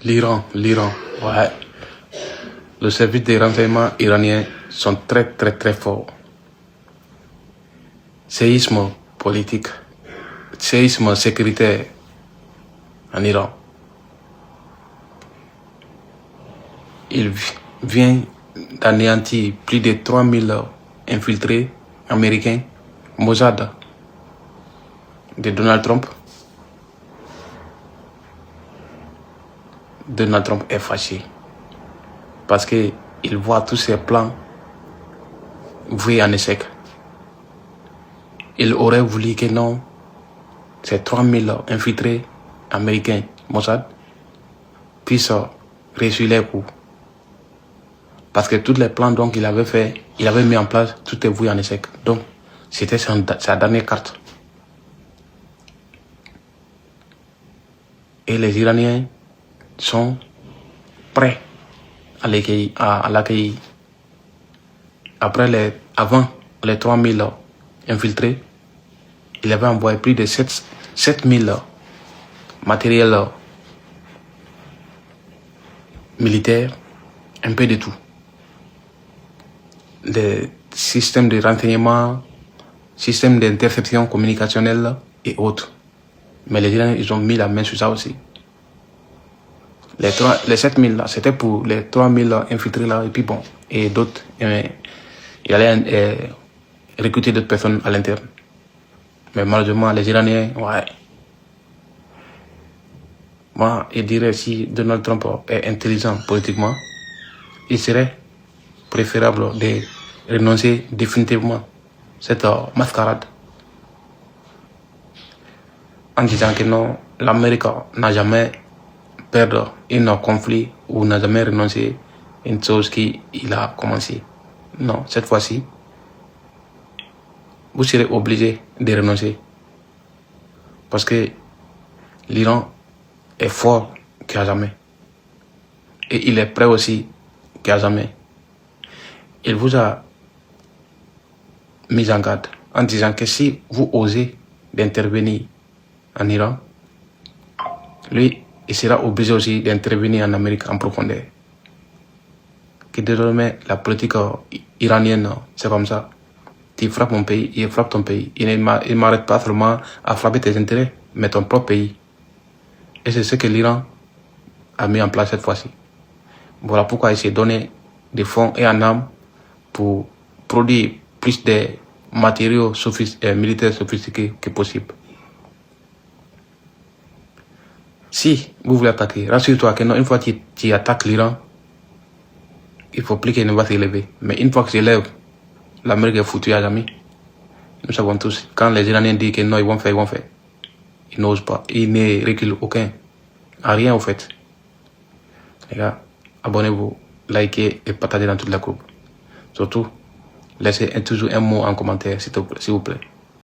L'Iran, ouais. Le service des renseignements iraniens sont très forts. Séisme politique, séisme sécuritaire en Iran. Il vient d'anéantir plus de 3000 infiltrés américains, Mossad de Donald Trump. Donald Trump est fâché parce qu'il voit tous ses plans voués en échec. Il aurait voulu que non, ces 3000 infiltrés américains, Mossad, puissent réussir les coups. Parce que tous les plans donc qu'il avait fait, il avait mis en place, tout est voué en échec. Donc, c'était sa dernière carte. Et les Iraniens sont prêts à l'accueillir. Avant les 3000 infiltrés, il avait envoyé plus de 7000 matériels militaires, un peu de tout. Des systèmes de renseignement, systèmes d'interception communicationnelle et autres. Mais les Iraniens, ils ont mis la main sur ça aussi. Les 7000 là, c'était pour les 3000 infiltrés là, et puis bon, et d'autres. Il allait recruter d'autres personnes à l'interne. Mais malheureusement, les Iraniens, ouais. Moi, je dirais si Donald Trump est intelligent politiquement, il serait préférable de renoncer définitivement à cette mascarade. En disant que non, l'Amérique n'a jamais perdu un conflit ou n'a jamais renoncé à une chose qu'il a commencé. Non, cette fois-ci, vous serez obligé de renoncer. Parce que l'Iran est fort qu'à jamais. Et il est prêt aussi qu'à jamais. Il vous a mis en garde en disant que si vous osez d'intervenir en Iran, lui, il sera obligé aussi d'intervenir en Amérique en profondeur. Que désormais, la politique iranienne, c'est comme ça. Tu frappes mon pays, il frappe ton pays. Il ne m'arrête pas seulement à frapper tes intérêts, mais ton propre pays. Et c'est ce que l'Iran a mis en place cette fois-ci. Voilà pourquoi il s'est donné des fonds et en âme pour produire plus de matériaux militaires sophistiqués que possible. Si vous voulez attaquer, rassure-toi que non, une fois que tu attaques l'Iran, il faut plus qu'il ne va s'élever. Mais une fois que s'élève, l'Amérique est foutue à jamais. Nous savons tous, quand les Iraniens disent que non, ils vont faire. Ils n'osent pas, ils ne reculent aucun. À rien au fait. Les gars, abonnez-vous, likez et partagez dans toute la groupe. Surtout, laissez toujours un mot en commentaire, s'il vous plaît.